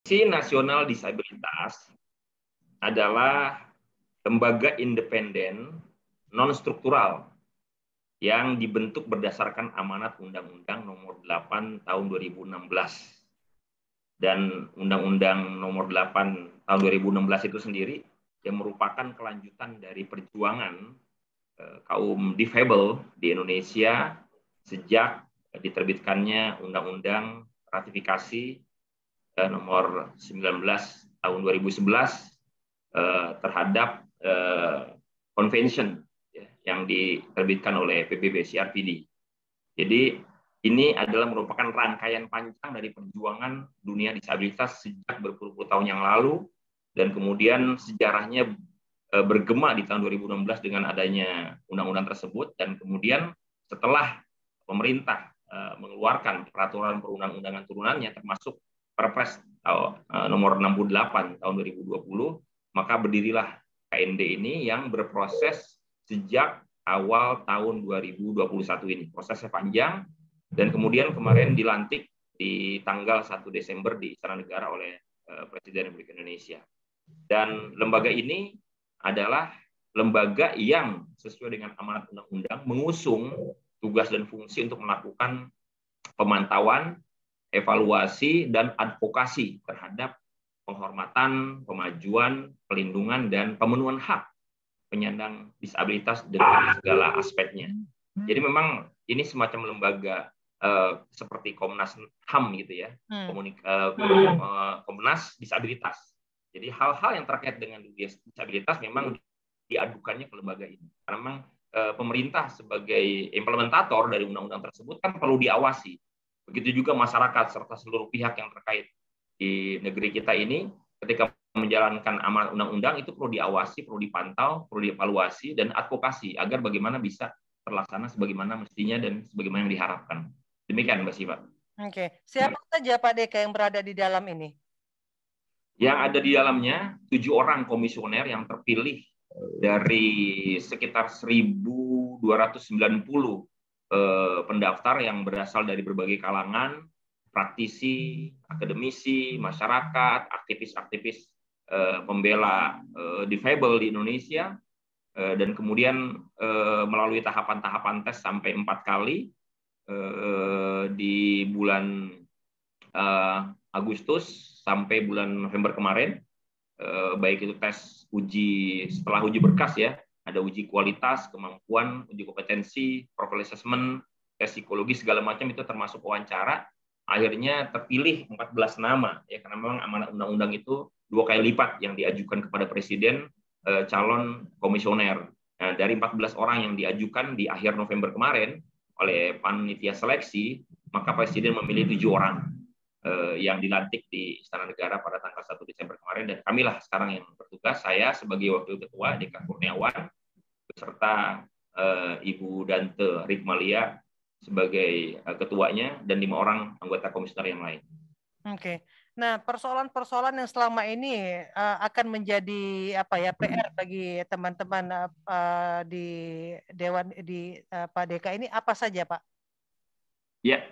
Komisi Nasional Disabilitas adalah lembaga independen non-struktural yang dibentuk berdasarkan amanat Undang-Undang Nomor 8 Tahun 2016. Dan Undang-Undang Nomor 8 Tahun 2016 itu sendiri yang merupakan kelanjutan dari perjuangan kaum difabel di Indonesia sejak diterbitkannya Undang-Undang Ratifikasi Nomor 19 Tahun 2011 terhadap convention yang diterbitkan oleh PBB CRPD. Jadi ini adalah merupakan rangkaian panjang dari perjuangan dunia disabilitas sejak berpuluh-puluh tahun yang lalu, dan kemudian sejarahnya bergema di tahun 2016 dengan adanya undang-undang tersebut, dan kemudian setelah pemerintah mengeluarkan peraturan perundang-undangan turunannya termasuk Perpres nomor 68 tahun 2020, maka berdirilah KND ini yang berproses sejak awal tahun 2021 ini. Prosesnya panjang, dan kemudian kemarin dilantik di tanggal 1 Desember di Istana Negara oleh Presiden Republik Indonesia. Dan lembaga ini adalah lembaga yang sesuai dengan amanat undang-undang mengusung tugas dan fungsi untuk melakukan pemantauan, evaluasi, dan advokasi terhadap penghormatan, pemajuan, pelindungan, dan pemenuhan hak penyandang disabilitas dengan segala aspeknya. Jadi memang ini semacam lembaga seperti Komnas HAM gitu ya, Komnas Disabilitas. Jadi hal-hal yang terkait dengan disabilitas memang diadukannya ke lembaga ini. Karena memang pemerintah sebagai implementator dari undang-undang tersebut kan perlu diawasi. Begitu juga masyarakat serta seluruh pihak yang terkait di negeri kita ini ketika menjalankan amanat undang-undang itu perlu diawasi, perlu dipantau, perlu dievaluasi, dan advokasi agar bagaimana bisa terlaksana sebagaimana mestinya dan sebagaimana yang diharapkan. Demikian, Mbak Siva. Oke, siapa saja Pak Deka yang berada di dalam ini? Yang ada di dalamnya 7 orang komisioner yang terpilih dari sekitar 1.290 pendaftar yang berasal dari berbagai kalangan, praktisi, akademisi, masyarakat, aktivis-aktivis pembela difabel di Indonesia, dan kemudian melalui tahapan-tahapan tes sampai 4 kali di bulan Agustus sampai bulan November kemarin, baik itu tes setelah uji berkas ya, ada uji kualitas, kemampuan, uji kompetensi, profile assessment, tes psikologi, segala macam itu termasuk wawancara. Akhirnya terpilih 14 nama ya, karena memang amanat undang-undang itu 2 kali lipat yang diajukan kepada presiden calon komisioner. Nah, dari 14 orang yang diajukan di akhir November kemarin oleh panitia seleksi, maka presiden memilih 7 orang yang dilantik di Istana Negara pada tanggal 1 Desember kemarin, dan kamilah sekarang yang bertugas, saya sebagai Wakil Ketua Deka Kurniawan beserta Ibu Dante Rikmalia sebagai ketuanya dan 5 orang anggota komisioner yang lain. Oke. Nah, persoalan-persoalan yang selama ini akan menjadi PR bagi teman-teman di Dewan di Pak Deka ini apa saja, Pak? Ya.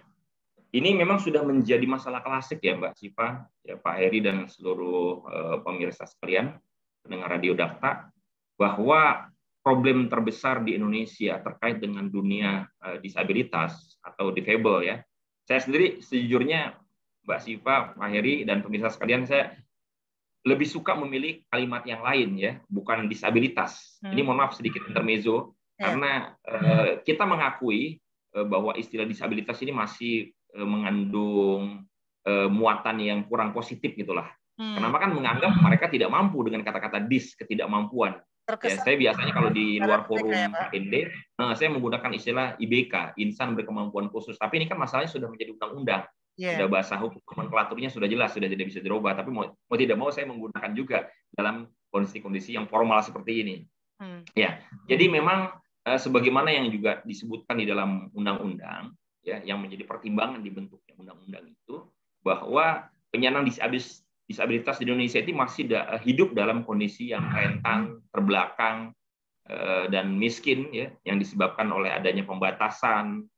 Ini memang sudah menjadi masalah klasik ya Mbak Siva, ya Pak Heri dan seluruh pemirsa sekalian, pendengar Radio Dakta, bahwa problem terbesar di Indonesia terkait dengan dunia disabilitas atau difabel ya. Saya sendiri sejujurnya Mbak Siva, Pak Heri dan pemirsa sekalian, saya lebih suka memilih kalimat yang lain ya, bukan disabilitas. Ini mohon maaf sedikit intermezzo, karena kita mengakui bahwa istilah disabilitas ini masih mengandung muatan yang kurang positif gitulah. Kenapa kan menganggap mereka tidak mampu dengan kata-kata ketidakmampuan. Ya, saya biasanya kalau di luar forum KND, saya menggunakan istilah IBK, insan berkemampuan khusus. Tapi ini kan masalahnya sudah menjadi undang-undang. Sudah bahasa hukum nomenklaturnya sudah jelas, sudah tidak bisa dirubah. Tapi mau tidak mau saya menggunakan juga dalam kondisi-kondisi yang formal seperti ini. Ya, jadi memang sebagaimana yang juga disebutkan di dalam undang-undang, ya, yang menjadi pertimbangan dibentuknya undang-undang itu, bahwa penyandang disabilitas di Indonesia itu masih hidup dalam kondisi yang rentan, terbelakang, dan miskin, ya, yang disebabkan oleh adanya pembatasan,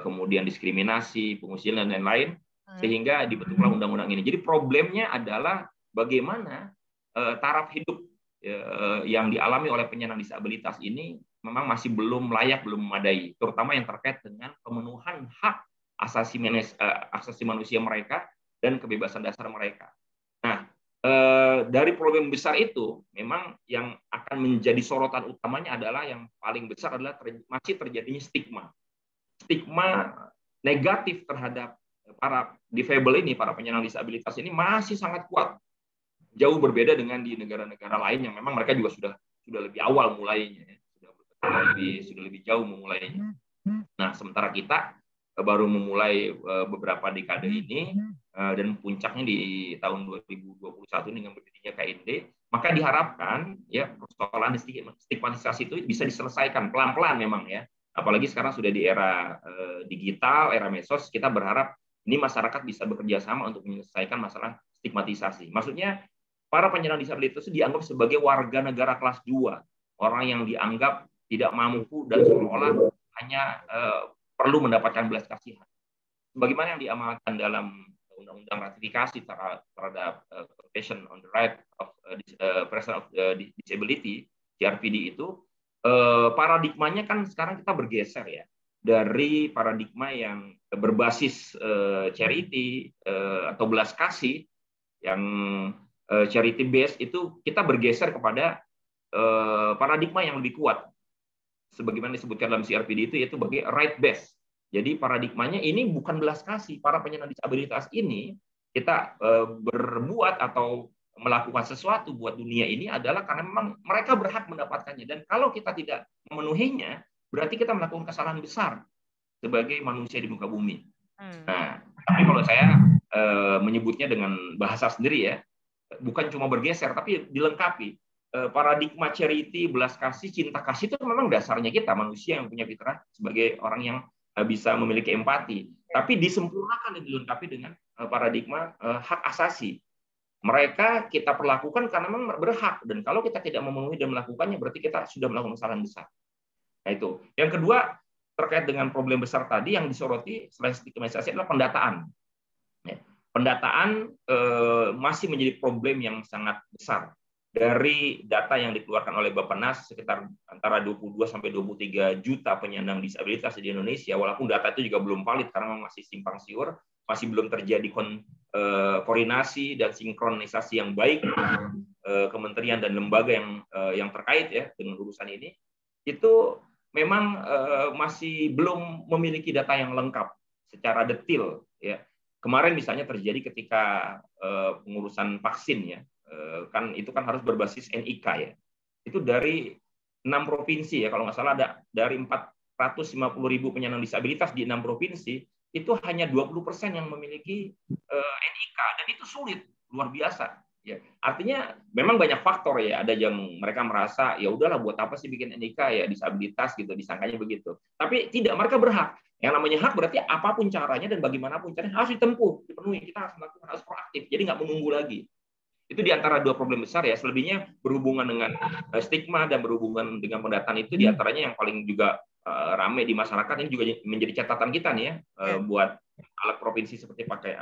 kemudian diskriminasi, pengusilan, dan lain-lain. sehingga dibentuklah undang-undang ini. Jadi problemnya adalah bagaimana taraf hidup yang dialami oleh penyandang disabilitas ini memang masih belum layak, belum memadai, terutama yang terkait dengan pemenuhan hak asasi manusia mereka dan kebebasan dasar mereka. Nah, dari problem besar itu, memang yang akan menjadi sorotan utamanya adalah yang paling besar adalah masih terjadinya stigma negatif terhadap para difabel ini, para penyandang disabilitas ini masih sangat kuat. Jauh berbeda dengan di negara-negara lain yang memang mereka juga sudah lebih awal mulainya, sudah lebih jauh memulainya. Nah, sementara kita baru memulai beberapa dekade ini, dan puncaknya di tahun 2021 dengan berdirinya KIND, maka diharapkan ya persoalan stigmatisasi itu bisa diselesaikan pelan-pelan memang ya. Apalagi sekarang sudah di era digital, era medsos, kita berharap ini masyarakat bisa bekerja sama untuk menyelesaikan masalah stigmatisasi. Maksudnya para penyandang disabilitas itu dianggap sebagai warga negara kelas 2, orang yang dianggap tidak mampu dan seolah-olah hanya perlu mendapatkan belas kasihan. Bagaimana yang diamalkan dalam Undang-Undang Ratifikasi terhadap Convention on the Right of Person of Disability, CRPD itu, paradigmanya kan sekarang kita bergeser ya, dari paradigma yang berbasis charity atau belas kasih, yang charity based, itu kita bergeser kepada paradigma yang lebih kuat, sebagaimana disebutkan dalam CRPD itu, yaitu sebagai right based. Jadi paradigmanya ini bukan belas kasih. Para penyandang disabilitas ini kita berbuat atau melakukan sesuatu buat dunia ini adalah karena memang mereka berhak mendapatkannya. Dan kalau kita tidak memenuhinya, berarti kita melakukan kesalahan besar sebagai manusia di muka bumi. Nah, tapi kalau saya menyebutnya dengan bahasa sendiri ya, bukan cuma bergeser, tapi dilengkapi. Paradigma charity, belas kasih, cinta kasih itu memang dasarnya kita manusia yang punya fitrah sebagai orang yang bisa memiliki empati, tapi disempurnakan dan dilengkapi dengan paradigma hak asasi. Mereka kita perlakukan karena memang berhak, dan kalau kita tidak memenuhi dan melakukannya, berarti kita sudah melakukan kesalahan besar. Nah itu. Yang kedua, terkait dengan problem besar tadi yang disoroti selain stigmatisasi adalah pendataan. Pendataan masih menjadi problem yang sangat besar. Dari data yang dikeluarkan oleh Bappenas, sekitar antara 22 sampai 23 juta penyandang disabilitas di Indonesia, walaupun data itu juga belum valid karena masih simpang siur, masih belum terjadi koordinasi dan sinkronisasi yang baik kementerian dan lembaga yang terkait ya dengan urusan ini, itu memang masih belum memiliki data yang lengkap secara detail ya. Kemarin misalnya terjadi ketika pengurusan vaksin ya, kan itu kan harus berbasis NIK ya. Itu dari 6 provinsi ya, kalau nggak salah ada dari 450.000 penyandang disabilitas di 6 provinsi, itu hanya 20% yang memiliki NIK, dan itu sulit, luar biasa. Ya, artinya memang banyak faktor ya. Ada yang mereka merasa ya udahlah buat apa sih bikin NIK ya, disabilitas gitu, disangkanya begitu. Tapi tidak, mereka berhak. Yang namanya hak berarti apapun caranya dan bagaimanapun caranya harus ditempuh, dipenuhi. Kita harus melakukan, harus proaktif. Jadi nggak menunggu lagi. Itu di antara dua problem besar ya. Selebihnya berhubungan dengan stigma dan berhubungan dengan pendataan, itu di antaranya yang paling juga ramai di masyarakat. Ini juga menjadi catatan kita nih ya, buat alat provinsi seperti pakai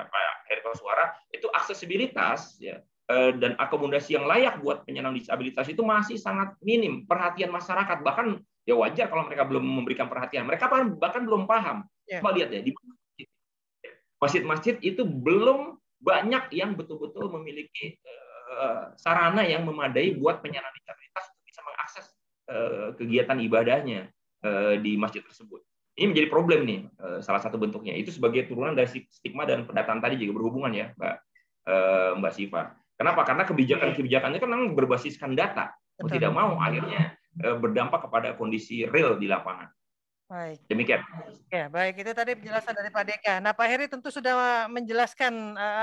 Heri Suara, itu aksesibilitas ya, dan akomodasi yang layak buat penyandang disabilitas itu masih sangat minim. Perhatian masyarakat, bahkan ya wajar kalau mereka belum memberikan perhatian. Mereka bahkan belum paham. Coba lihat ya, di masjid-masjid itu belum banyak yang betul-betul memiliki sarana yang memadai buat penyandang disabilitas untuk bisa mengakses kegiatan ibadahnya di masjid tersebut. Ini menjadi problem nih, salah satu bentuknya. Itu sebagai turunan dari stigma dan pendataan tadi juga berhubungan ya, Mbak Siva. Kenapa? Karena kebijakannya kan memang berbasiskan data. Mau tidak mau akhirnya berdampak kepada kondisi real di lapangan. Baik. Demikian. Ya, baik. Itu tadi penjelasan dari Pak Deka. Nah, Pak Heri tentu sudah menjelaskan,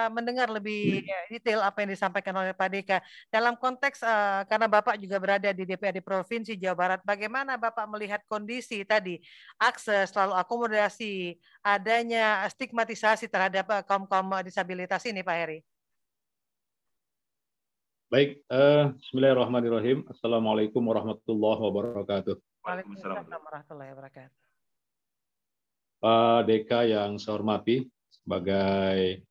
mendengar lebih detail apa yang disampaikan oleh Pak Deka. Dalam konteks, karena Bapak juga berada di DPRD Provinsi Jawa Barat, bagaimana Bapak melihat kondisi tadi, akses, lalu akomodasi, adanya stigmatisasi terhadap kaum-kaum disabilitas ini, Pak Heri? Baik, bismillahirrahmanirrahim. Assalamualaikum warahmatullahi wabarakatuh. Waalaikumsalam warahmatullahi wabarakatuh. Pak Deka yang saya hormati, sebagai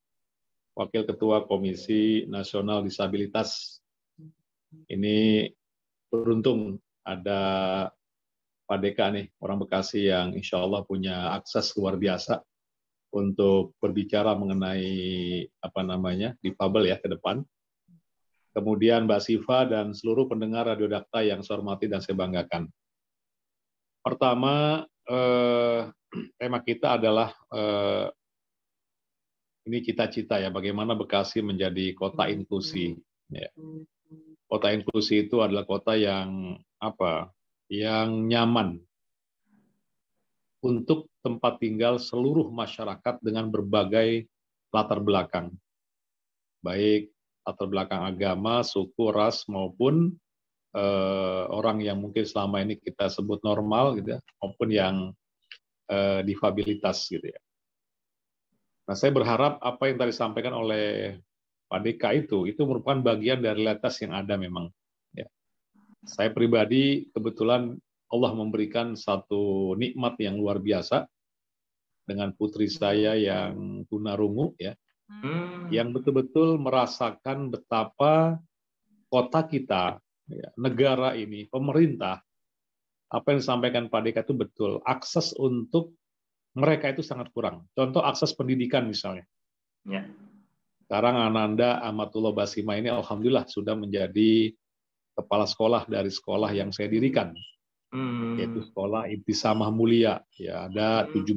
Wakil Ketua Komisi Nasional Disabilitas. Ini beruntung ada Pak Deka nih, orang Bekasi yang insya Allah punya akses luar biasa untuk berbicara mengenai difabel ya ke depan. Kemudian Mbak Siva dan seluruh pendengar Radio Dakta yang saya hormati dan saya banggakan. Pertama, tema kita adalah ini cita-cita ya, bagaimana Bekasi menjadi kota inklusi. Ya. Kota inklusi itu adalah kota yang yang nyaman untuk tempat tinggal seluruh masyarakat dengan berbagai latar belakang, baik latar belakang agama, suku, ras maupun orang yang mungkin selama ini kita sebut normal, gitu ya, maupun yang difabilitas, gitu ya. Nah, saya berharap apa yang tadi disampaikan oleh Pak Deka itu merupakan bagian dari realitas yang ada memang. Ya. Saya pribadi kebetulan Allah memberikan satu nikmat yang luar biasa dengan putri saya yang tunarungu, ya, yang betul-betul merasakan betapa kota kita, ya, negara ini, pemerintah, apa yang disampaikan Pak Deka itu betul. Akses untuk mereka itu sangat kurang. Contoh akses pendidikan misalnya. Ya. Sekarang Ananda Amatullah Basima ini alhamdulillah sudah menjadi kepala sekolah dari sekolah yang saya dirikan, yaitu sekolah Intisamah Mulia. Ya, ada 17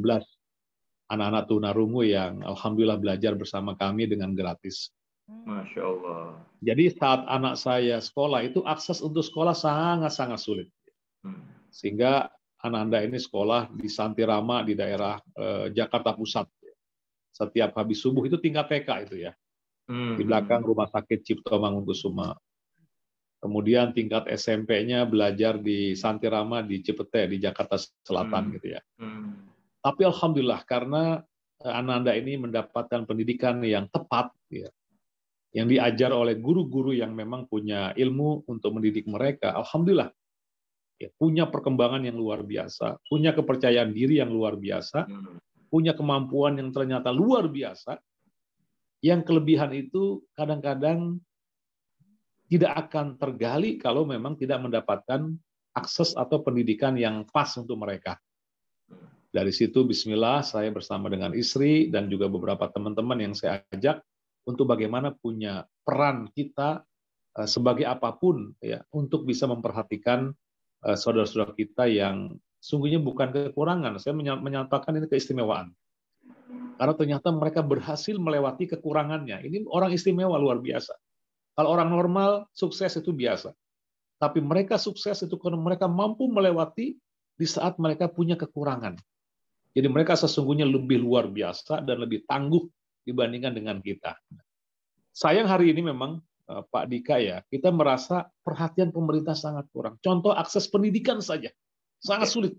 anak-anak tunarungu yang alhamdulillah belajar bersama kami dengan gratis. Masya Allah. Jadi saat anak saya sekolah itu akses untuk sekolah sangat-sangat sulit. Sehingga Ananda ini sekolah di Santirama di daerah Jakarta Pusat. Setiap habis subuh itu tingkat TK itu ya. Di belakang Rumah Sakit Cipto Mangunkusumo. Kemudian tingkat SMP-nya belajar di Santirama di Cipete di Jakarta Selatan gitu ya. Tapi alhamdulillah karena Ananda ini mendapatkan pendidikan yang tepat ya, yang diajar oleh guru-guru yang memang punya ilmu untuk mendidik mereka, alhamdulillah ya, punya perkembangan yang luar biasa, punya kepercayaan diri yang luar biasa, punya kemampuan yang ternyata luar biasa, yang kelebihan itu kadang-kadang tidak akan tergali kalau memang tidak mendapatkan akses atau pendidikan yang pas untuk mereka. Dari situ bismillah saya bersama dengan istri dan juga beberapa teman-teman yang saya ajak untuk bagaimana punya peran kita sebagai apapun ya untuk bisa memperhatikan saudara-saudara kita yang sungguhnya bukan kekurangan. Saya menyatakan ini keistimewaan. Karena ternyata mereka berhasil melewati kekurangannya. Ini orang istimewa luar biasa. Kalau orang normal sukses itu biasa. Tapi mereka sukses itu karena mereka mampu melewati di saat mereka punya kekurangan. Jadi mereka sesungguhnya lebih luar biasa dan lebih tangguh dibandingkan dengan kita. Sayang hari ini memang Pak Dika ya, kita merasa perhatian pemerintah sangat kurang. Contoh akses pendidikan saja, sangat sulit.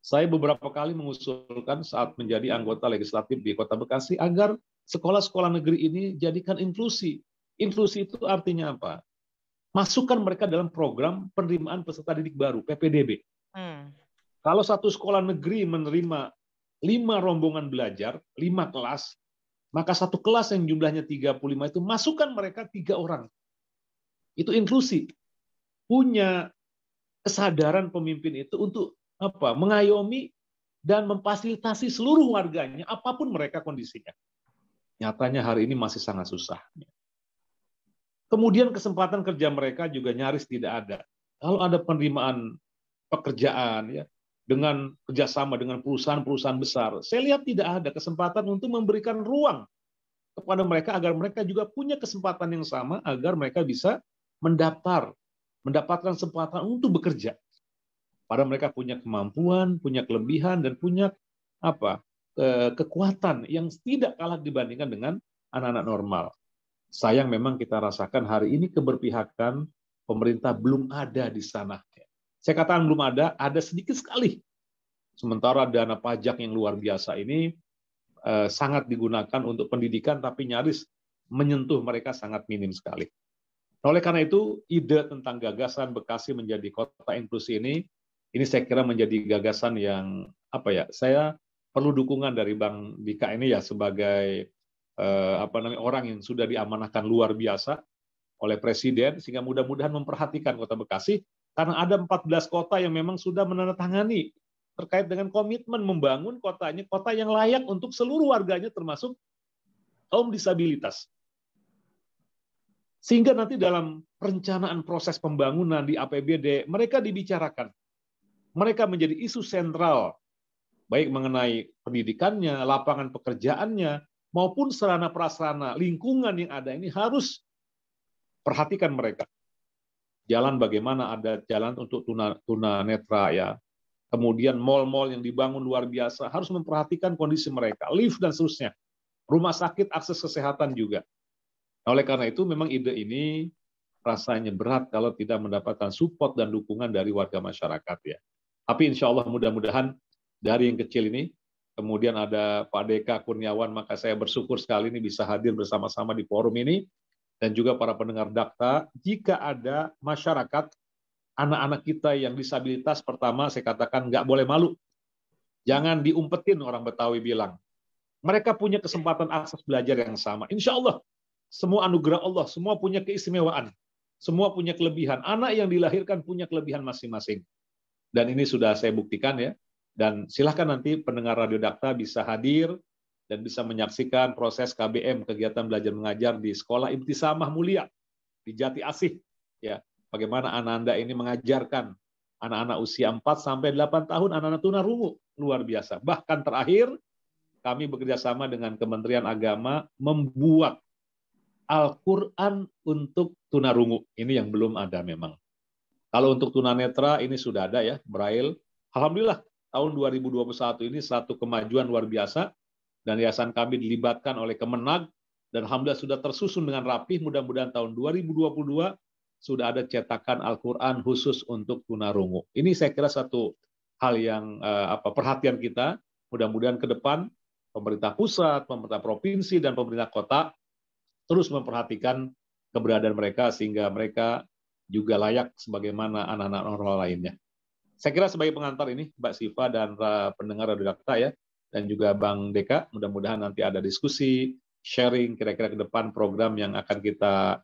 Saya beberapa kali mengusulkan saat menjadi anggota legislatif di Kota Bekasi agar sekolah-sekolah negeri ini jadikan inklusi. Inklusi itu artinya apa? Masukkan mereka dalam program penerimaan peserta didik baru, PPDB. Kalau satu sekolah negeri menerima 5 rombongan belajar, 5 kelas, maka satu kelas yang jumlahnya 35 itu masukkan mereka 3 orang. Itu inklusi. Punya kesadaran pemimpin itu untuk apa? Mengayomi dan memfasilitasi seluruh warganya, apapun mereka kondisinya. Nyatanya hari ini masih sangat susah. Kemudian kesempatan kerja mereka juga nyaris tidak ada. Kalau ada penerimaan pekerjaan ya dengan kerjasama dengan perusahaan-perusahaan besar, saya lihat tidak ada kesempatan untuk memberikan ruang kepada mereka agar mereka juga punya kesempatan yang sama agar mereka bisa mendapatkan kesempatan untuk bekerja. Padahal mereka punya kemampuan, punya kelebihan dan punya kekuatan yang tidak kalah dibandingkan dengan anak-anak normal. Sayang memang kita rasakan hari ini keberpihakan pemerintah belum ada di sana. Saya katakan belum ada sedikit sekali. Sementara dana pajak yang luar biasa ini sangat digunakan untuk pendidikan, tapi nyaris menyentuh mereka sangat minim sekali. Oleh karena itu, ide tentang gagasan Bekasi menjadi kota inklusi ini saya kira menjadi gagasan yang saya perlu dukungan dari Bang Dika ini ya sebagai orang yang sudah diamanahkan luar biasa oleh Presiden, sehingga mudah-mudahan memperhatikan Kota Bekasi, karena ada 14 kota yang memang sudah menandatangani terkait dengan komitmen membangun kotanya, kota yang layak untuk seluruh warganya termasuk kaum disabilitas. Sehingga nanti dalam perencanaan proses pembangunan di APBD, mereka dibicarakan. Mereka menjadi isu sentral, baik mengenai pendidikannya, lapangan pekerjaannya, maupun sarana prasarana lingkungan yang ada ini harus perhatikan mereka. Jalan bagaimana ada jalan untuk tunanetra ya. Kemudian mal-mal yang dibangun luar biasa harus memperhatikan kondisi mereka, lift dan seterusnya. Rumah sakit, akses kesehatan juga. Nah, oleh karena itu memang ide ini rasanya berat kalau tidak mendapatkan support dan dukungan dari warga masyarakat ya. Tapi insya Allah mudah-mudahan dari yang kecil ini, kemudian ada Pak Deka Kurniawan, maka saya bersyukur sekali ini bisa hadir bersama-sama di forum ini, dan juga para pendengar Dakta, jika ada masyarakat, anak-anak kita yang disabilitas, pertama saya katakan nggak boleh malu. Jangan diumpetin, orang Betawi bilang. Mereka punya kesempatan akses belajar yang sama. Insya Allah, semua anugerah Allah, semua punya keistimewaan. Semua punya kelebihan. Anak yang dilahirkan punya kelebihan masing-masing. Dan ini sudah saya buktikan ya. Dan silahkan nanti pendengar Radio Dakta bisa hadir dan bisa menyaksikan proses KBM, kegiatan belajar mengajar di Sekolah Ibtisamah Mulia di Jati Asih. Ya, bagaimana Anda ini mengajarkan anak-anak usia 4-8 tahun, anak-anak tunarungu, luar biasa. Bahkan terakhir kami bekerja sama dengan Kementerian Agama membuat Al-Quran untuk tunarungu. Ini yang belum ada memang. Kalau untuk tunanetra ini sudah ada ya, Braille. Alhamdulillah tahun 2021 ini satu kemajuan luar biasa, dan yayasan kami dilibatkan oleh Kemenag, dan alhamdulillah sudah tersusun dengan rapih. Mudah-mudahan tahun 2022 sudah ada cetakan Al-Quran khusus untuk tunarungu. Ini saya kira satu hal yang perhatian kita. Mudah-mudahan ke depan pemerintah pusat, pemerintah provinsi, dan pemerintah kota terus memperhatikan keberadaan mereka sehingga mereka juga layak sebagaimana anak-anak normal lainnya. Saya kira sebagai pengantar ini, Mbak Siva dan pendengar Radio Dakta ya, dan juga Bang Deka, mudah-mudahan nanti ada diskusi, sharing kira-kira ke depan program yang akan kita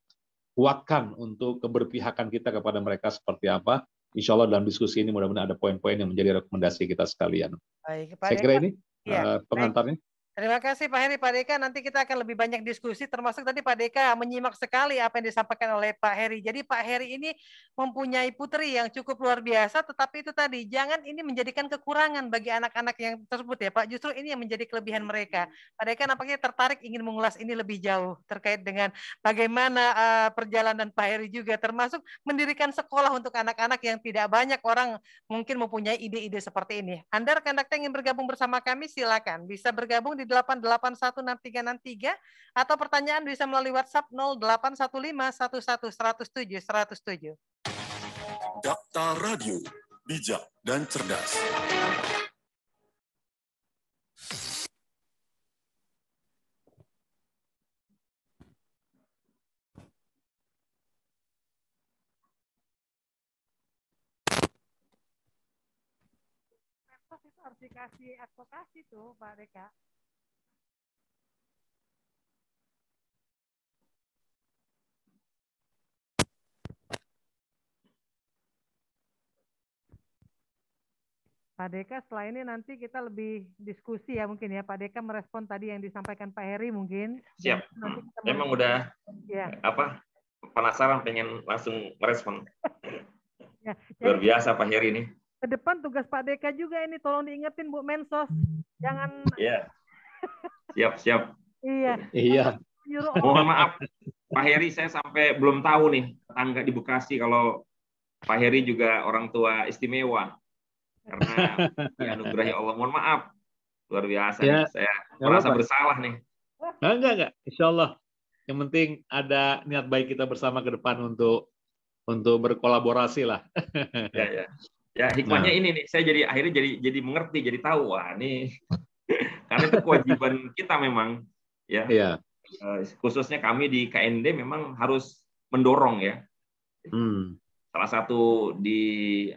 kuatkan untuk keberpihakan kita kepada mereka seperti apa. Insya Allah dalam diskusi ini mudah-mudahan ada poin-poin yang menjadi rekomendasi kita sekalian. Baik, saya kira ini ya, pengantarnya. Terima kasih Pak Heri, Pak Deka. Nanti kita akan lebih banyak diskusi, termasuk tadi Pak Deka menyimak sekali apa yang disampaikan oleh Pak Heri. Jadi Pak Heri ini mempunyai putri yang cukup luar biasa, tetapi itu tadi, jangan ini menjadikan kekurangan bagi anak-anak yang tersebut ya Pak. Justru ini yang menjadi kelebihan mereka. Pak Deka nampaknya tertarik ingin mengulas ini lebih jauh, terkait dengan bagaimana perjalanan Pak Heri juga, termasuk mendirikan sekolah untuk anak-anak yang tidak banyak orang mungkin mempunyai ide-ide seperti ini. Anda rekan Dakta ingin bergabung bersama kami, silakan. Bisa bergabung di 8816363 atau pertanyaan bisa melalui WhatsApp 081511107107. Dakta Radio, bijak dan cerdas. Itu harus dikasih advokasi tuh Pak Deka. Pak Deka, setelah ini nanti kita lebih diskusi ya mungkin ya. Pak Deka merespon tadi yang disampaikan Pak Heri mungkin. Siap. Memang udah penasaran pengen langsung merespon. Ya, luar biasa Pak Heri ini. Ke depan tugas Pak Deka juga ini, tolong diingetin Bu Mensos. Jangan. Iya. Siap. Iya. Mohon maaf Pak Heri, saya sampai belum tahu nih tetangga di Bekasi kalau Pak Heri juga orang tua istimewa. Karena dianugerahi Allah. Mohon maaf, luar biasa ya, nih. Saya merasa bersalah nih. Enggak, Insya Allah. Yang penting ada niat baik kita bersama ke depan untuk berkolaborasi lah. Ya hikmahnya ini nih, saya akhirnya jadi mengerti, jadi tahu wah nih, karena itu kewajiban kita memang ya. Iya. Khususnya kami di KND memang harus mendorong ya. salah satu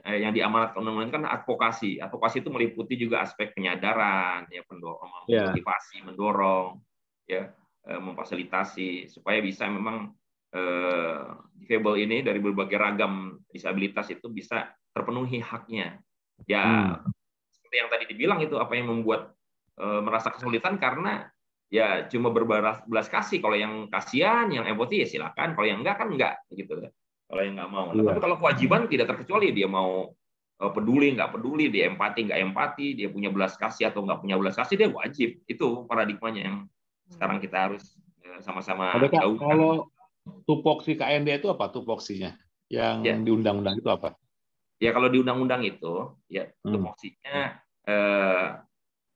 yang diamanatkan undang-undang kan advokasi. Advokasi itu meliputi juga aspek penyadaran, ya, motivasi, mendorong, ya, memfasilitasi supaya bisa memang difabel ini dari berbagai ragam disabilitas itu bisa terpenuhi haknya. Ya, seperti yang tadi dibilang itu, apa yang membuat merasa kesulitan karena ya cuma berbelas kasih. Kalau yang kasihan, yang empati ya silakan. Kalau yang enggak kan enggak, gitu. Kalau yang nggak mau. Tapi kalau kewajiban tidak terkecuali, dia mau peduli nggak peduli, dia empati nggak empati, dia punya belas kasih atau nggak punya belas kasih, dia wajib. Itu paradigmanya yang sekarang kita harus sama-sama gaungkan. Kalau tupoksi KND itu apa tupoksinya? Yang di undang-undang itu apa? Ya kalau di undang-undang itu, ya tupoksinya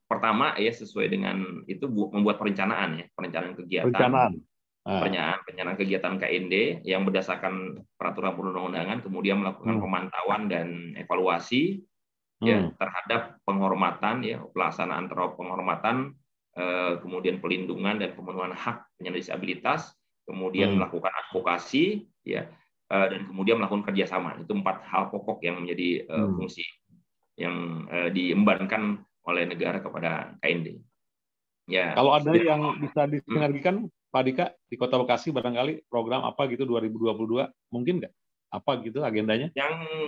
pertama ya sesuai dengan itu membuat perencanaan, ya, perencanaan kegiatan. Perencanaan kegiatan KND yang berdasarkan peraturan perundang-undangan, kemudian melakukan pemantauan dan evaluasi ya terhadap penghormatan, ya, pelaksanaan terhadap penghormatan, kemudian pelindungan dan pemenuhan hak penyandang disabilitas, kemudian melakukan advokasi, ya, dan kemudian melakukan kerjasama. Itu 4 hal pokok yang menjadi fungsi yang diembankan oleh negara kepada KND. Ya. Kalau ada yang bisa disinergikan, Pak Dika, di Kota Bekasi barangkali program apa gitu 2022, mungkin nggak? Apa gitu agendanya?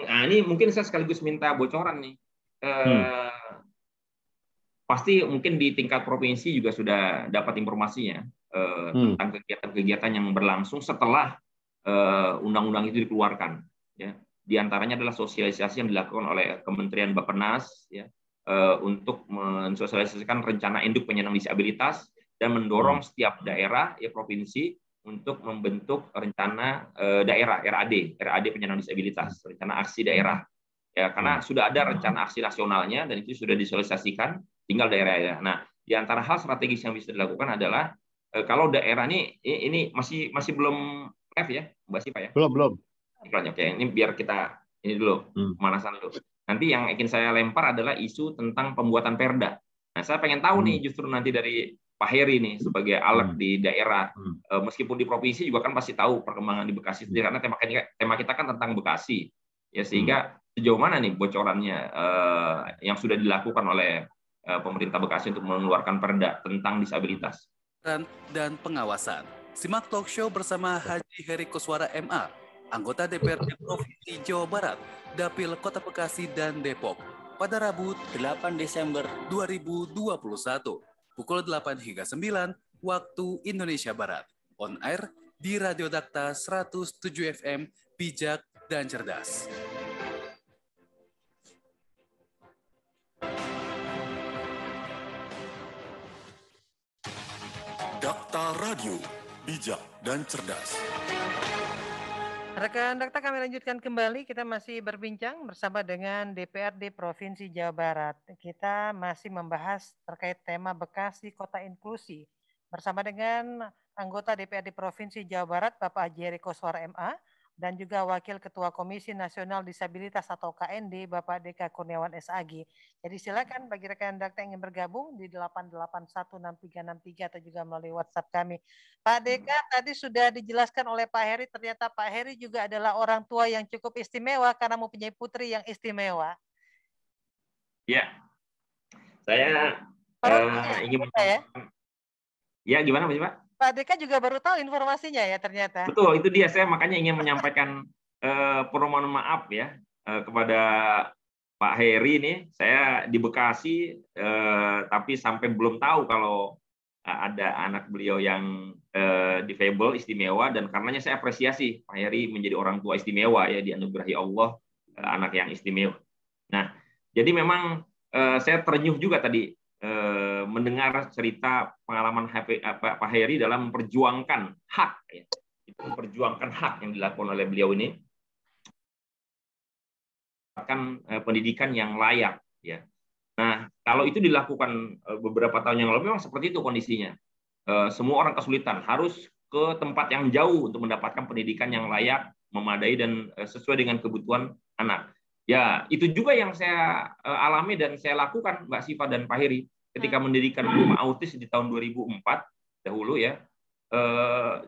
Ini mungkin saya sekaligus minta bocoran nih. Pasti mungkin di tingkat provinsi juga sudah dapat informasinya tentang kegiatan-kegiatan yang berlangsung setelah undang-undang itu dikeluarkan. Ya. Di antaranya adalah sosialisasi yang dilakukan oleh Kementerian Bappenas, ya, untuk mensosialisasikan rencana induk penyandang disabilitas dan mendorong setiap daerah, ya, provinsi untuk membentuk rencana daerah RAD penyandang disabilitas, rencana aksi daerah. Ya, karena sudah ada rencana aksi nasionalnya dan itu sudah disosialisasikan, tinggal daerah-daerah. Nah, di antara hal strategis yang bisa dilakukan adalah kalau daerah ini masih belum live ya, Mbak Siva ya? Belum. Oke, ini biar kita ini dulu pemanasan dulu. Nanti yang ingin saya lempar adalah isu tentang pembuatan perda. Nah, saya pengen tahu nih justru nanti dari Pak Heri nih sebagai alert di daerah, meskipun di provinsi juga kan pasti tahu perkembangan di Bekasi karena tema kita kan tentang Bekasi, ya, sehingga sejauh mana nih bocorannya yang sudah dilakukan oleh pemerintah Bekasi untuk mengeluarkan perda tentang disabilitas dan pengawasan. Simak talk show bersama Haji Heri Koswara MA, anggota DPRD Provinsi Jawa Barat, Dapil Kota Bekasi dan Depok, pada Rabu 8 Desember 2021, pukul 8 hingga 9, waktu Indonesia Barat. On air di Radio Dakta 107 FM, bijak dan cerdas. Dakta Radio, bijak dan cerdas. Rekan Dakta, kami lanjutkan kembali. Kita masih berbincang bersama dengan DPRD Provinsi Jawa Barat. Kita masih membahas terkait tema Bekasi Kota Inklusi bersama dengan anggota DPRD Provinsi Jawa Barat, Bapak Haji Heri Koswara MA, dan juga Wakil Ketua Komisi Nasional Disabilitas atau KND, Bapak Deka Kurniawan SAG. Jadi silakan bagi rekan Dakta yang ingin bergabung di 8816363 atau juga melalui WhatsApp kami. Pak Deka, tadi sudah dijelaskan oleh Pak Heri, ternyata Pak Heri juga adalah orang tua yang cukup istimewa karena mempunyai putri yang istimewa. Ya, saya ingin menyampaikan. Ya, gimana Pak? Pak Deka juga baru tahu informasinya ya ternyata. Betul, itu dia. Saya makanya ingin menyampaikan permohonan maaf ya kepada Pak Heri nih. Saya di Bekasi, tapi sampai belum tahu kalau ada anak beliau yang difabel istimewa, dan karenanya saya apresiasi Pak Heri menjadi orang tua istimewa ya, dianugerahi Allah anak yang istimewa. Nah, jadi memang saya terenyuh juga tadi mendengar cerita pengalaman Pak Heri dalam memperjuangkan hak, ya. Memperjuangkan hak yang dilakukan oleh beliau ini, akan pendidikan yang layak, ya. Nah, kalau itu dilakukan beberapa tahun yang lalu, memang seperti itu kondisinya. Semua orang kesulitan, harus ke tempat yang jauh untuk mendapatkan pendidikan yang layak, memadai, dan sesuai dengan kebutuhan anak. Ya, itu juga yang saya alami dan saya lakukan, Mbak Siva dan Pak Heri, ketika mendirikan rumah autis di tahun 2004 dahulu ya.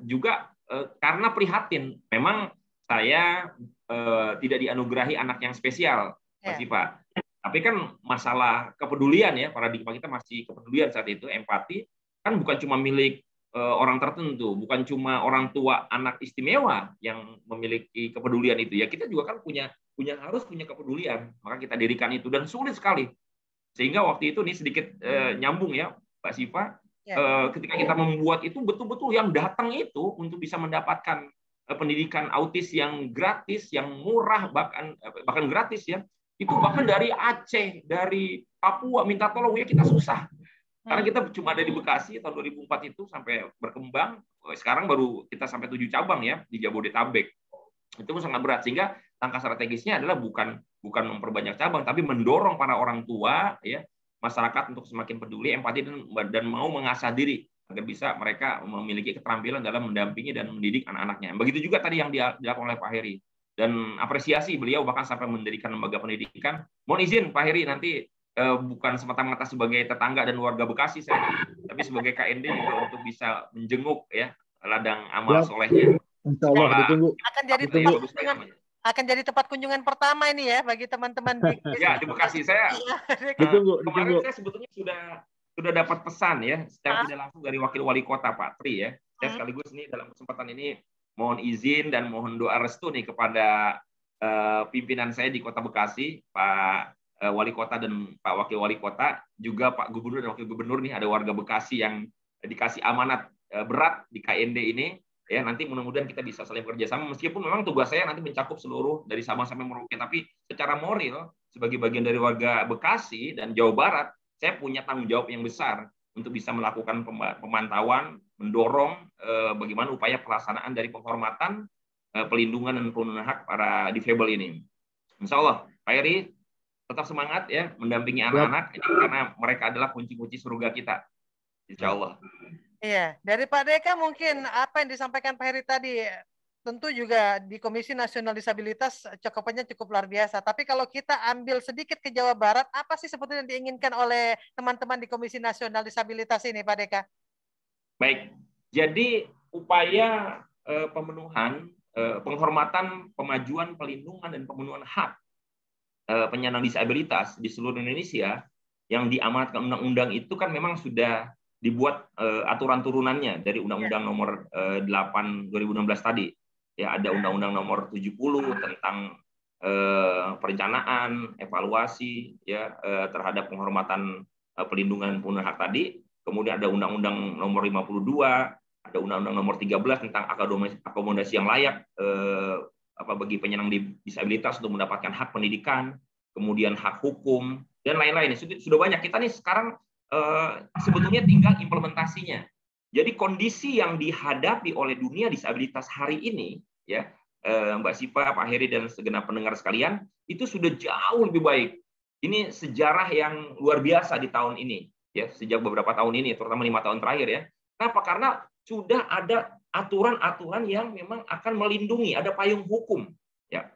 Juga karena prihatin, memang saya tidak dianugerahi anak yang spesial, Mbak Siva. Tapi kan masalah kepedulian ya, paradigma kita masih kepedulian saat itu, empati kan bukan cuma milik orang tertentu, bukan cuma orang tua anak istimewa yang memiliki kepedulian itu ya, kita juga kan harus punya kepedulian, maka kita dirikan itu dan sulit sekali. Sehingga waktu itu nih sedikit nyambung ya Mbak Siva, ketika kita membuat itu betul-betul yang datang itu untuk bisa mendapatkan pendidikan autis yang gratis, yang murah, bahkan gratis ya, itu bahkan dari Aceh, dari Papua minta tolong ya, kita susah. Karena kita cuma ada di Bekasi tahun 2004 itu sampai berkembang, sekarang baru kita sampai 7 cabang ya di Jabodetabek. Itu pun sangat berat, sehingga langkah strategisnya adalah bukan memperbanyak cabang, tapi mendorong para orang tua ya, masyarakat untuk semakin peduli, empati dan mau mengasah diri agar bisa mereka memiliki keterampilan dalam mendampingi dan mendidik anak-anaknya. Begitu juga tadi yang dilakukan oleh Pak Heri. Dan apresiasi beliau bahkan sampai mendirikan lembaga pendidikan. Mohon izin Pak Heri, nanti bukan semata-mata sebagai tetangga dan warga Bekasi saya, tapi sebagai KND juga untuk bisa menjenguk ya ladang amal solehnya. Insya Allah ditunggu. Akan jadi tempat kunjungan pertama ini ya bagi teman-teman di Bekasi. Saya kemarin saya sebetulnya sudah dapat pesan ya secara tidak langsung dari Wakil Wali Kota Pak Tri ya. Saya sekaligus ini dalam kesempatan ini mohon izin dan mohon doa restu nih kepada pimpinan saya di Kota Bekasi, Pak Wali Kota dan Pak Wakil Wali Kota, juga Pak Gubernur dan Wakil Gubernur nih, ada warga Bekasi yang dikasih amanat berat di KND ini. Ya, nanti mudah-mudahan kita bisa saling bekerja sama, meskipun memang tugas saya nanti mencakup seluruh dari Sabang sampai Merauke, tapi secara moral sebagai bagian dari warga Bekasi dan Jawa Barat, saya punya tanggung jawab yang besar untuk bisa melakukan pemantauan, mendorong bagaimana upaya pelaksanaan dari penghormatan, pelindungan dan pemenuhan hak para difabel ini. Insya Allah, Pak Heri tetap semangat ya mendampingi anak-anak ini, karena mereka adalah kunci-kunci surga kita. Insya Allah. Iya, dari Pak Deka mungkin apa yang disampaikan Pak Heri tadi tentu juga di Komisi Nasional Disabilitas cakupannya cukup luar biasa. Tapi kalau kita ambil sedikit ke Jawa Barat, apa sih sebetulnya yang diinginkan oleh teman-teman di Komisi Nasional Disabilitas ini, Pak Deka? Baik, jadi upaya pemenuhan, penghormatan, pemajuan, pelindungan, dan pemenuhan hak penyandang disabilitas di seluruh Indonesia yang diamanatkan undang-undang itu kan memang sudah dibuat aturan turunannya dari Undang-Undang Nomor 8 2016 tadi. Ya, ada Undang-Undang Nomor 70 tentang perencanaan, evaluasi ya terhadap penghormatan, pelindungan pemenuhan hak tadi. Kemudian ada Undang-Undang Nomor 52, ada Undang-Undang Nomor 13 tentang akomodasi yang layak bagi penyandang disabilitas untuk mendapatkan hak pendidikan, kemudian hak hukum dan lain-lain. Sudah banyak. Kita nih sekarang sebetulnya tinggal implementasinya. Jadi kondisi yang dihadapi oleh dunia disabilitas hari ini, ya Mbak Siva, Pak Heri dan segenap pendengar sekalian, itu sudah jauh lebih baik. Ini sejarah yang luar biasa di tahun ini, ya sejak beberapa tahun ini, terutama 5 tahun terakhir ya. Kenapa? Karena sudah ada aturan-aturan yang memang akan melindungi, ada payung hukum, ya.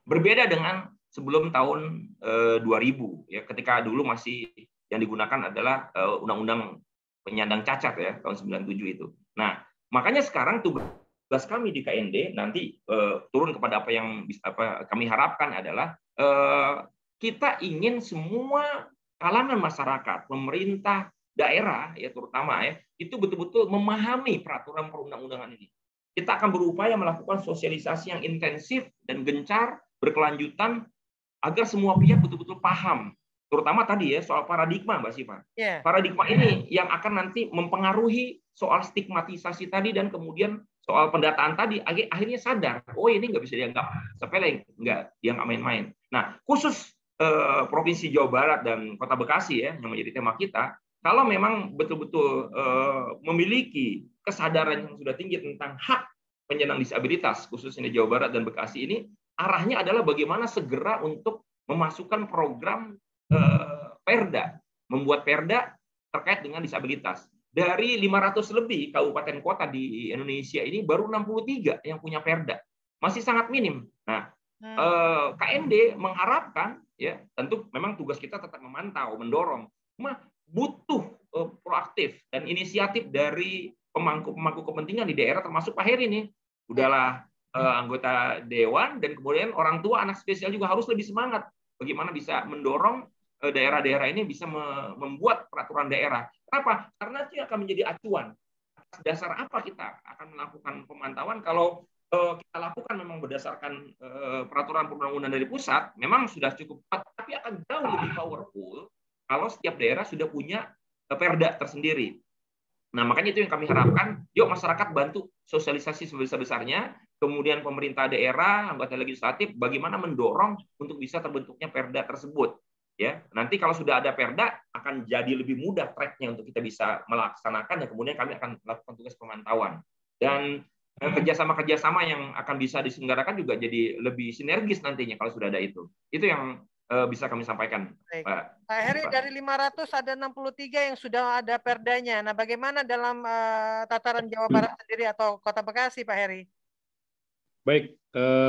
Berbeda dengan sebelum tahun 2000, ya ketika dulu masih yang digunakan adalah Undang-Undang Penyandang Cacat ya tahun 97 itu. Nah, makanya sekarang tugas kami di KND nanti turun kepada apa yang kami harapkan adalah kita ingin semua kalangan masyarakat, pemerintah, daerah ya terutama ya, itu betul-betul memahami peraturan perundang-undangan ini. Kita akan berupaya melakukan sosialisasi yang intensif dan gencar, berkelanjutan agar semua pihak betul-betul paham. Terutama tadi ya soal paradigma, Mbak Siva. Paradigma ini yang akan nanti mempengaruhi soal stigmatisasi tadi dan kemudian soal pendataan tadi. Akhirnya sadar, oh ini nggak bisa dianggap sepele, nggak main-main. Nah, khusus Provinsi Jawa Barat dan Kota Bekasi ya yang menjadi tema kita, kalau memang betul-betul memiliki kesadaran yang sudah tinggi tentang hak penyandang disabilitas, khususnya di Jawa Barat dan Bekasi ini, arahnya adalah bagaimana segera untuk memasukkan program perda, membuat perda terkait dengan disabilitas. Dari 500 lebih kabupaten kota di Indonesia ini baru 63 yang punya perda. Masih sangat minim. Nah, KND mengharapkan ya, tentu memang tugas kita tetap memantau, mendorong. Cuma butuh proaktif dan inisiatif dari pemangku kepentingan di daerah termasuk Pak Heri nih. Udahlah anggota dewan, dan kemudian orang tua anak spesial juga harus lebih semangat bagaimana bisa mendorong daerah-daerah ini bisa membuat peraturan daerah. Kenapa? Karena itu akan menjadi acuan. Atas dasar apa kita akan melakukan pemantauan? Kalau kita lakukan memang berdasarkan peraturan perundang-undangan dari pusat, memang sudah cukup kuat, tapi akan jauh lebih powerful kalau setiap daerah sudah punya perda tersendiri. Nah, makanya itu yang kami harapkan, yuk masyarakat bantu sosialisasi sebesar-besarnya, kemudian pemerintah daerah, anggota legislatif, bagaimana mendorong untuk bisa terbentuknya perda tersebut. Ya, nanti kalau sudah ada perda, akan jadi lebih mudah tracknya untuk kita bisa melaksanakan, dan kemudian kami akan melakukan tugas pemantauan. Dan kerjasama-kerjasama yang akan bisa diselenggarakan juga jadi lebih sinergis nantinya kalau sudah ada itu. Itu yang bisa kami sampaikan. Pak Heri, dari 500 ada 63 yang sudah ada perdanya. Nah, bagaimana dalam tataran Jawa Barat sendiri atau Kota Bekasi, Pak Heri? Baik,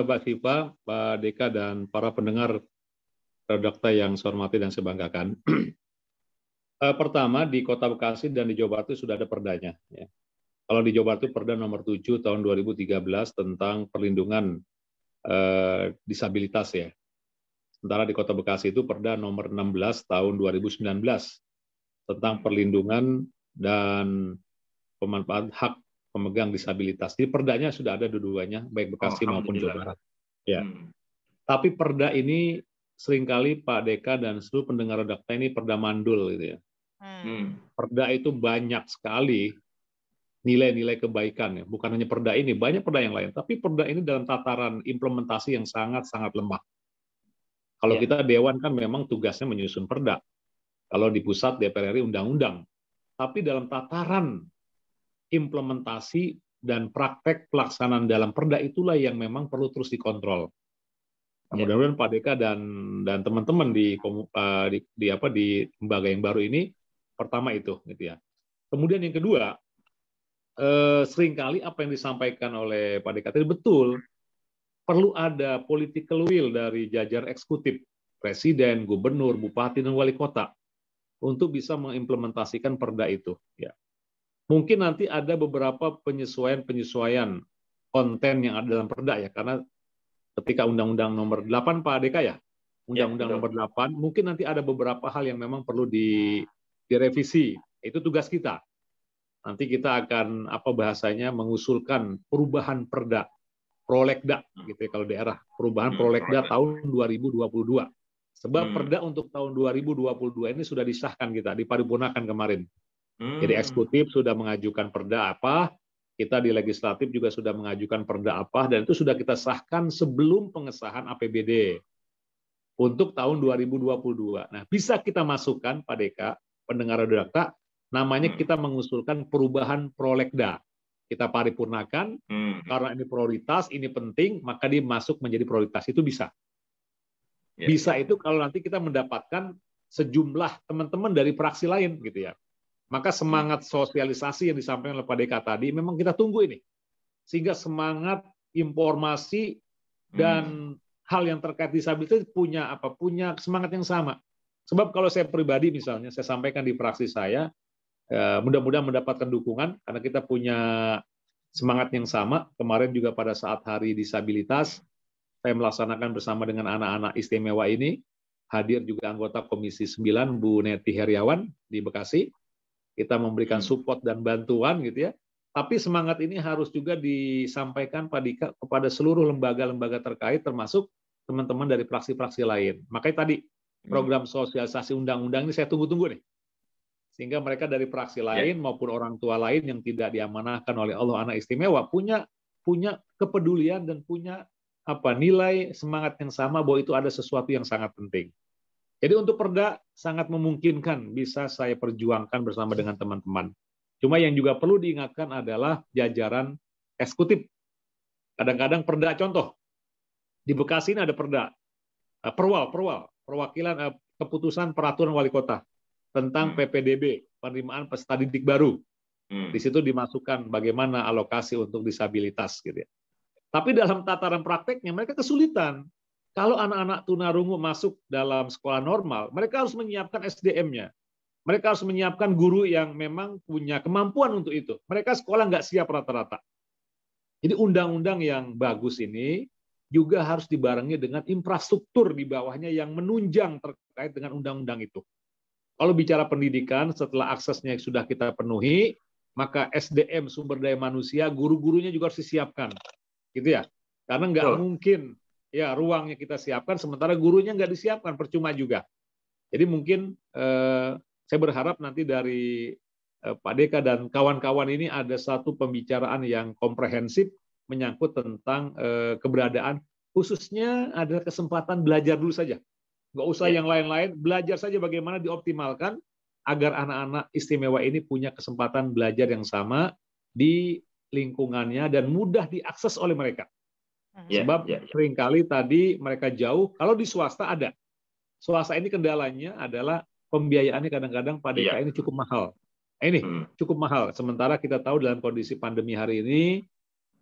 Mbak Siva, Pak Deka, dan para pendengar Redakta yang saya hormati dan saya banggakan. Pertama, di Kota Bekasi dan di Jawa Barat itu sudah ada perdanya. Ya. Kalau di Jawa Barat itu Perda nomor 7 tahun 2013 tentang perlindungan disabilitas ya. Sementara di Kota Bekasi itu Perda nomor 16 tahun 2019 tentang perlindungan dan pemanfaatan hak pemegang disabilitas. Jadi perdanya sudah ada dua-duanya, baik Bekasi maupun Jawa Barat. Ya. Tapi perda ini seringkali Pak Deka dan seluruh pendengar Redakta ini perda mandul gitu ya. Perda itu banyak sekali nilai-nilai kebaikan ya. Bukan hanya perda ini, banyak perda yang lain. Tapi perda ini dalam tataran implementasi yang sangat-sangat lemah. Kalau kita Dewan kan memang tugasnya menyusun perda. Kalau di pusat DPR RI undang-undang. Tapi dalam tataran implementasi dan praktek pelaksanaan dalam perda itulah yang memang perlu terus dikontrol. Nah, mudah-mudahan Pak Deka dan teman-teman di lembaga yang baru ini pertama itu gitu ya. Kemudian yang kedua, seringkali apa yang disampaikan oleh Pak Deka tadi betul, perlu ada political will dari jajar eksekutif, presiden, gubernur, bupati, dan wali kota untuk bisa mengimplementasikan perda itu. Ya. Mungkin nanti ada beberapa penyesuaian konten yang ada dalam perda ya, karena ketika Undang-Undang Nomor 8 Pak Deka ya, Undang-Undang Nomor 8, mungkin nanti ada beberapa hal yang memang perlu direvisi. Itu tugas kita. Nanti kita akan mengusulkan perubahan perda, prolegda gitu ya kalau daerah, perubahan prolegda tahun 2022. Sebab perda untuk tahun 2022 ini sudah disahkan kita, diparipurnakan kemarin. Jadi eksekutif sudah mengajukan perda apa, kita di legislatif juga sudah mengajukan perda apa, dan itu sudah kita sahkan sebelum pengesahan APBD untuk tahun 2022. Nah, bisa kita masukkan Pak Deka, pendengar Redakta, namanya kita mengusulkan perubahan prolegda. Kita paripurnakan, karena ini prioritas, ini penting, maka dia masuk menjadi prioritas. Itu bisa. Bisa itu kalau nanti kita mendapatkan sejumlah teman-teman dari fraksi lain, gitu ya. Maka semangat sosialisasi yang disampaikan oleh Pak Deka tadi, memang kita tunggu ini. Sehingga semangat informasi dan hal yang terkait disabilitas punya semangat yang sama. Sebab kalau saya pribadi misalnya, saya sampaikan di fraksi saya, mudah-mudahan mendapatkan dukungan karena kita punya semangat yang sama. Kemarin juga pada saat Hari Disabilitas, saya melaksanakan bersama dengan anak-anak istimewa ini, hadir juga anggota Komisi 9 Bu Neti Heriawan di Bekasi. Kita memberikan support dan bantuan gitu ya. Tapi semangat ini harus juga disampaikan Pak Dika kepada seluruh lembaga-lembaga terkait termasuk teman-teman dari fraksi-fraksi lain. Makanya tadi program sosialisasi undang-undang ini saya tunggu-tunggu nih. Sehingga mereka dari fraksi lain maupun orang tua lain yang tidak diamanahkan oleh Allah anak istimewa punya kepedulian dan punya nilai semangat yang sama bahwa itu ada sesuatu yang sangat penting. Jadi untuk perda sangat memungkinkan bisa saya perjuangkan bersama dengan teman-teman. Cuma yang juga perlu diingatkan adalah jajaran eksekutif. Kadang-kadang perda contoh di Bekasi ini ada perda perwakilan keputusan peraturan wali kota tentang PPDB, penerimaan peserta didik baru. Di situ dimasukkan bagaimana alokasi untuk disabilitas gitu ya. Tapi dalam tataran prakteknya mereka kesulitan. Kalau anak-anak tunarungu masuk dalam sekolah normal, mereka harus menyiapkan SDM-nya. Mereka harus menyiapkan guru yang memang punya kemampuan untuk itu. Mereka sekolah nggak siap rata-rata. Jadi undang-undang yang bagus ini juga harus dibarengi dengan infrastruktur di bawahnya yang menunjang terkait dengan undang-undang itu. Kalau bicara pendidikan, setelah aksesnya sudah kita penuhi, maka SDM, sumber daya manusia, guru-gurunya juga harus disiapkan. Gitu ya. Karena nggak mungkin ya ruangnya kita siapkan, sementara gurunya nggak disiapkan, percuma juga. Jadi mungkin saya berharap nanti dari Pak Deka dan kawan-kawan ini ada satu pembicaraan yang komprehensif menyangkut tentang keberadaan, khususnya ada kesempatan belajar dulu saja. Nggak usah yang lain-lain, belajar saja bagaimana dioptimalkan agar anak-anak istimewa ini punya kesempatan belajar yang sama di lingkungannya dan mudah diakses oleh mereka. Sebab seringkali tadi mereka jauh, kalau di swasta ada. Swasta ini kendalanya adalah pembiayaannya kadang-kadang Pak Deka ini cukup mahal. Ini cukup mahal. Sementara kita tahu dalam kondisi pandemi hari ini,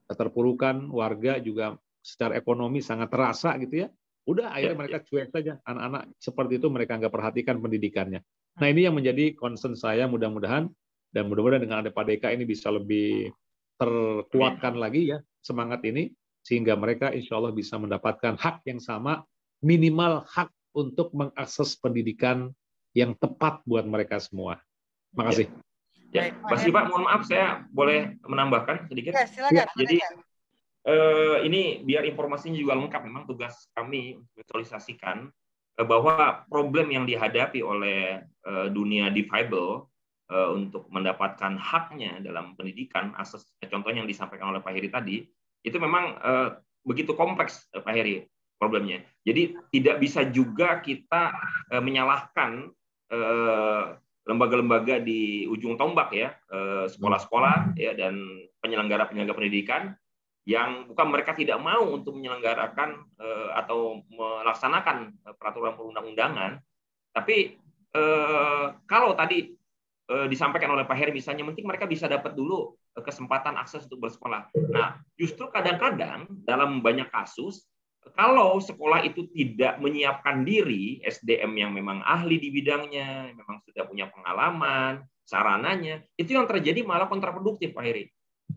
keterpurukan warga juga secara ekonomi sangat terasa gitu ya. Udah akhirnya mereka cuek saja. Anak-anak seperti itu mereka nggak perhatikan pendidikannya. Nah ini yang menjadi concern saya mudah-mudahan. Dan mudah-mudahan dengan ada Pak Deka ini bisa lebih terkuatkan lagi ya semangat ini. Sehingga mereka insya Allah bisa mendapatkan hak yang sama, minimal hak untuk mengakses pendidikan yang tepat buat mereka semua. Makasih. Ya, Mas Pak, mohon maaf saya boleh menambahkan sedikit. Ya, silakan. Jadi ini biar informasinya juga lengkap, memang tugas kami untuk visualisasikan bahwa problem yang dihadapi oleh dunia difabel untuk mendapatkan haknya dalam pendidikan, akses contohnya yang disampaikan oleh Pak Heri tadi, itu memang begitu kompleks Pak Heri problemnya. Jadi tidak bisa juga kita menyalahkan lembaga-lembaga di ujung tombak ya, sekolah-sekolah ya dan penyelenggara pendidikan yang bukan mereka tidak mau untuk menyelenggarakan atau melaksanakan peraturan perundang-undangan, tapi kalau tadi disampaikan oleh Pak Heri misalnya, penting mereka bisa dapat dulu kesempatan akses untuk bersekolah. Nah, justru kadang-kadang dalam banyak kasus, kalau sekolah itu tidak menyiapkan diri, SDM yang memang ahli di bidangnya, memang sudah punya pengalaman, sarananya, itu yang terjadi malah kontraproduktif, Pak Heri.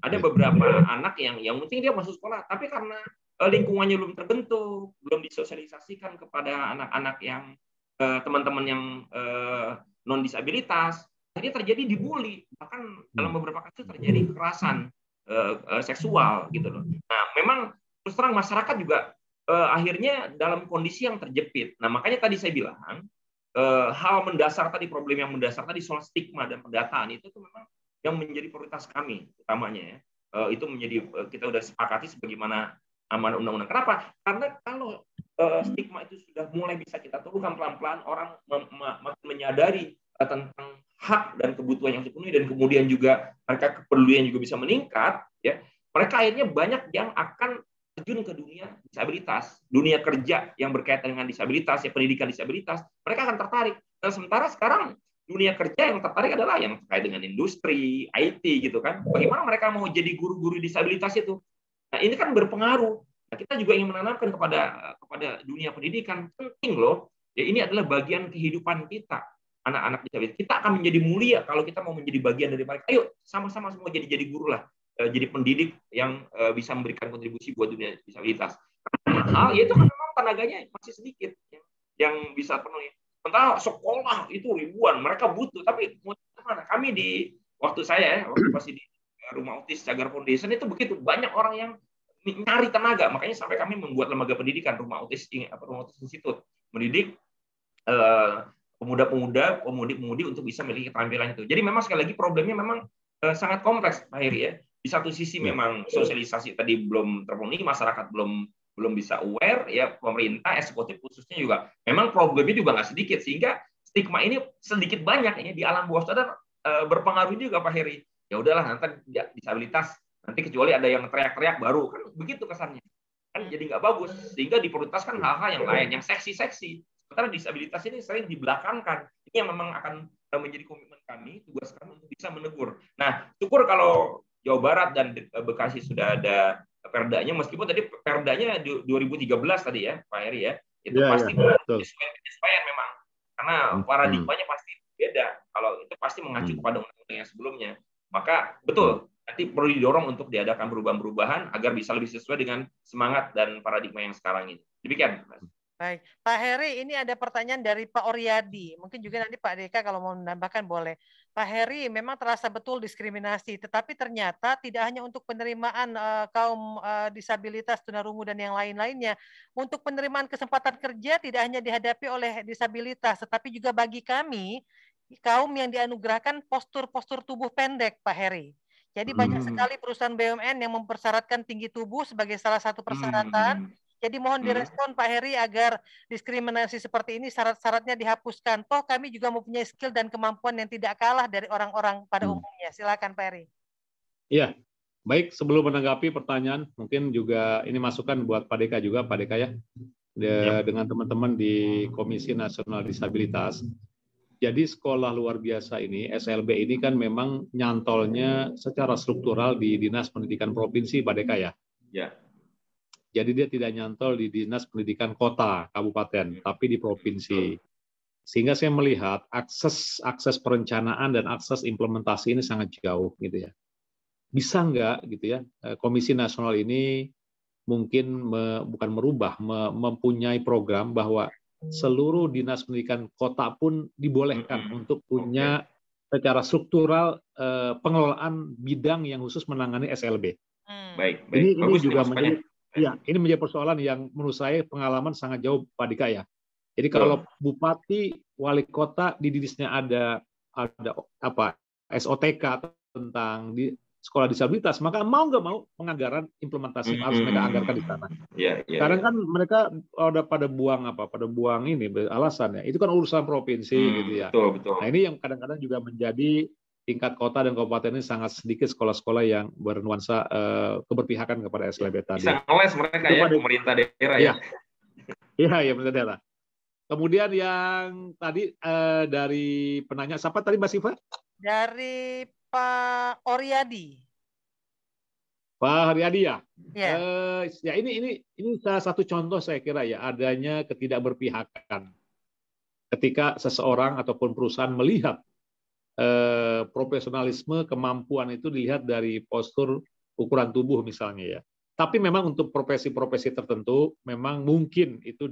Ada beberapa anak yang penting dia masuk sekolah, tapi karena lingkungannya belum terbentuk, belum disosialisasikan kepada anak-anak yang teman-teman yang non disabilitas, jadi terjadi dibully, bahkan dalam beberapa kasus terjadi kekerasan seksual gitu loh. Nah, memang terus terang masyarakat juga akhirnya dalam kondisi yang terjepit. Nah, makanya tadi saya bilang hal mendasar tadi, problem yang mendasar tadi soal stigma dan pendataan itu tuh memang yang menjadi prioritas kami utamanya ya. Itu menjadi kita udah sepakati sebagaimana amanat undang-undang. Kenapa? Karena kalau stigma itu sudah mulai bisa kita turunkan pelan-pelan, orang makin menyadari tentang hak dan kebutuhan yang dipenuhi, dan kemudian juga mereka kepedulian juga bisa meningkat ya. Mereka akhirnya banyak yang akan terjun ke dunia disabilitas, dunia kerja yang berkaitan dengan disabilitas, ya pendidikan disabilitas, mereka akan tertarik. Nah, sementara sekarang dunia kerja yang tertarik adalah yang terkait dengan industri, IT gitu kan. Bagaimana mereka mau jadi guru-guru disabilitas itu? Nah, ini kan berpengaruh. Nah, kita juga ingin menanamkan kepada dunia pendidikan, penting loh. Ya, ini adalah bagian kehidupan kita, anak-anak disabilitas. Kita akan menjadi mulia kalau kita mau menjadi bagian dari mereka. Ayo sama-sama semua jadi guru lah. Jadi pendidik yang bisa memberikan kontribusi buat dunia disabilitas. Hal ya itu kan memang tenaganya masih sedikit yang bisa penuhi. Sementara sekolah itu ribuan, mereka butuh. Tapi mana? Kami di waktu saya waktu masih di Rumah Autis Cagar Foundation itu begitu banyak orang yang nyari tenaga. Makanya sampai kami membuat lembaga pendidikan Rumah Autis Institute, mendidik pemuda-pemuda, pemudi-pemudi untuk bisa memiliki keterampilan itu. Jadi memang sekali lagi problemnya memang sangat kompleks, Pak Heri ya. Di satu sisi memang sosialisasi tadi belum terpenuhi, masyarakat belum bisa aware ya, pemerintah eksekutif khususnya juga memang problemnya juga nggak sedikit, sehingga stigma ini sedikit banyak ini di alam bawah sadar berpengaruh juga Pak Heri. Ya udahlah nanti disabilitas nanti kecuali ada yang teriak-teriak baru kan begitu kesannya kan, jadi nggak bagus, sehingga diprioritaskan hal-hal yang lain yang seksi-seksi. Sementara disabilitas ini sering dibelakangkan. Ini yang memang akan menjadi komitmen kami, tugas kami untuk bisa menegur. Nah, syukur kalau Jawa Barat dan Bekasi sudah ada perdanya, meskipun tadi perdanya 2013 tadi ya, Pak Heri ya, itu pasti penyesuaian memang, karena paradigmanya pasti beda. Kalau itu pasti mengacu kepada undang-undang yang sebelumnya. Maka betul nanti perlu didorong untuk diadakan perubahan-perubahan agar bisa lebih sesuai dengan semangat dan paradigma yang sekarang ini. Demikian, Mas. Baik, Pak Heri, ini ada pertanyaan dari Pak Oryadi. Mungkin juga nanti Pak Deka kalau mau menambahkan boleh. Pak Heri, memang terasa betul diskriminasi, tetapi ternyata tidak hanya untuk penerimaan kaum disabilitas, tunarungu dan yang lain-lainnya. Untuk penerimaan kesempatan kerja tidak hanya dihadapi oleh disabilitas, tetapi juga bagi kami kaum yang dianugerahkan postur-postur tubuh pendek, Pak Heri. Jadi banyak sekali perusahaan BUMN yang mempersyaratkan tinggi tubuh sebagai salah satu persyaratan. Jadi mohon direspon Pak Heri agar diskriminasi seperti ini syarat-syaratnya dihapuskan. Toh kami juga mempunyai skill dan kemampuan yang tidak kalah dari orang-orang pada umumnya. Silakan Pak Heri. Iya, baik, sebelum menanggapi pertanyaan, mungkin juga ini masukan buat Pak Deka juga, Pak Deka ya, dengan teman-teman di Komisi Nasional Disabilitas. Jadi sekolah luar biasa ini, SLB ini kan memang nyantolnya secara struktural di Dinas Pendidikan Provinsi, Pak Deka ya. Ya. Jadi dia tidak nyantol di Dinas Pendidikan Kota, Kabupaten, tapi di provinsi. Sehingga saya melihat akses perencanaan dan akses implementasi ini sangat jauh gitu ya. Bisa nggak gitu ya, Komisi Nasional ini mungkin bukan merubah, mempunyai program bahwa seluruh Dinas Pendidikan Kota pun dibolehkan untuk punya secara struktural pengelolaan bidang yang khusus menangani SLB. Baik. Ini juga menjadi ya, ini menjadi persoalan yang menurut saya pengalaman sangat jauh Pak Dika ya. Jadi kalau bupati, wali kota di dinasnya ada apa SOTK tentang di sekolah disabilitas, maka mau nggak mau penganggaran implementasi harus mereka anggarkan di sana. Sekarang kan mereka udah pada buang ini alasan ya. Itu kan urusan provinsi gitu ya. Betul. Nah ini yang kadang-kadang juga menjadi tingkat kota dan kabupaten ini sangat sedikit sekolah-sekolah yang bernuansa keberpihakan kepada SLB tadi. Bisa ngeles mereka ya, pemerintah daerah ya. Iya, pemerintah daerah. Kemudian yang tadi dari penanya, siapa tadi Mbak Siva? Dari Pak Oryadi. Pak Haryadi ya. Ya. Ini salah satu contoh saya kira ya adanya ketidakberpihakan ketika seseorang ataupun perusahaan melihat profesionalisme, kemampuan itu dilihat dari postur ukuran tubuh misalnya ya. Tapi memang untuk profesi-profesi tertentu memang mungkin itu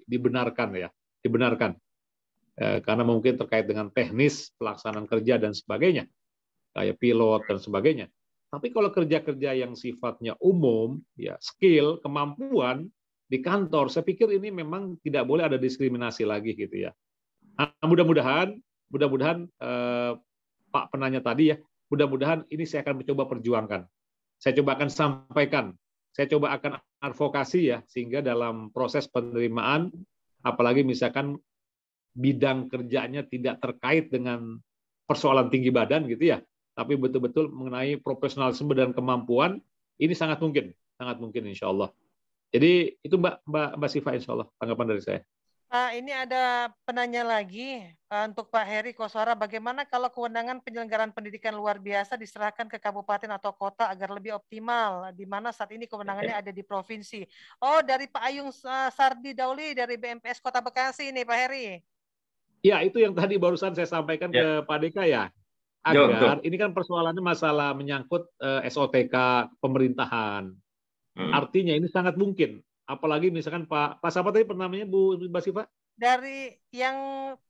dibenarkan ya, karena mungkin terkait dengan teknis pelaksanaan kerja dan sebagainya, kayak pilot dan sebagainya. Tapi kalau kerja-kerja yang sifatnya umum, ya skill, kemampuan di kantor, saya pikir ini memang tidak boleh ada diskriminasi lagi gitu ya. Nah, mudah-mudahan Pak penanya tadi ya, mudah-mudahan ini saya akan mencoba perjuangkan. Saya coba akan sampaikan, saya coba akan advokasi ya, sehingga dalam proses penerimaan, apalagi misalkan bidang kerjanya tidak terkait dengan persoalan tinggi badan gitu ya, tapi betul-betul mengenai profesionalisme dan kemampuan, ini sangat mungkin insya Allah. Jadi itu Mbak Siva insya Allah tanggapan dari saya. Ini ada penanya lagi untuk Pak Heri Koswara, bagaimana kalau kewenangan penyelenggaraan pendidikan luar biasa diserahkan ke kabupaten atau kota agar lebih optimal, di mana saat ini kewenangannya ada di provinsi? Oh, dari Pak Ayung Sardi Dauli dari BMPS Kota Bekasi ini Pak Heri. Ya, itu yang tadi barusan saya sampaikan ke Pak Deka ya. Agar ini kan persoalannya masalah menyangkut SOTK pemerintahan. Artinya ini sangat mungkin. Apalagi misalkan Pak siapa tadi namanya Bu Siva? Dari yang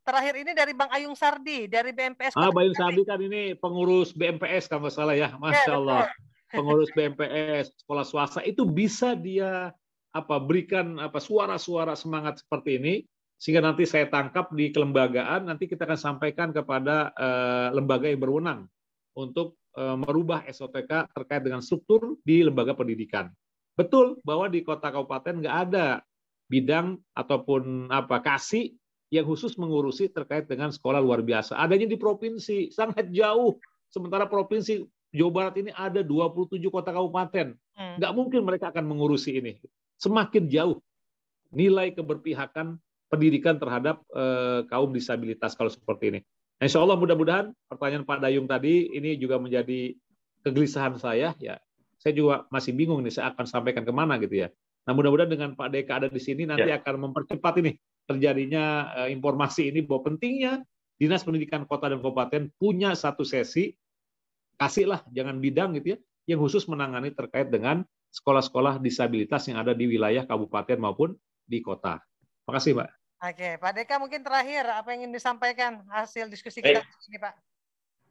terakhir ini dari Bang Ayung Sardi dari BMPS. Bang Ayung Sardi kan ini pengurus BMPS kalau nggak salah ya, Masya Allah. Pengurus BMPS sekolah swasta itu bisa dia berikan suara-suara semangat seperti ini sehingga nanti saya tangkap di kelembagaan, nanti kita akan sampaikan kepada lembaga yang berwenang untuk merubah SOTK terkait dengan struktur di lembaga pendidikan. Betul bahwa di kota kabupaten nggak ada bidang ataupun kasih yang khusus mengurusi terkait dengan sekolah luar biasa. Adanya di provinsi, sangat jauh. Sementara provinsi Jawa Barat ini ada 27 kota kabupaten. Nggak mungkin mereka akan mengurusi ini. Semakin jauh nilai keberpihakan pendidikan terhadap kaum disabilitas kalau seperti ini. Insya Allah mudah-mudahan pertanyaan Pak Dayung tadi ini juga menjadi kegelisahan saya. Ya, saya juga masih bingung nih, saya akan sampaikan kemana gitu ya. Nah mudah-mudahan dengan Pak Deka ada di sini nanti akan mempercepat ini terjadinya informasi ini bahwa pentingnya Dinas Pendidikan Kota dan Kabupaten punya satu sesi kasihlah, jangan bidang gitu ya, yang khusus menangani terkait dengan sekolah-sekolah disabilitas yang ada di wilayah kabupaten maupun di kota. Makasih, Mbak. Oke, Pak Deka mungkin terakhir apa yang ingin disampaikan hasil diskusi Baik. kita ini, Pak?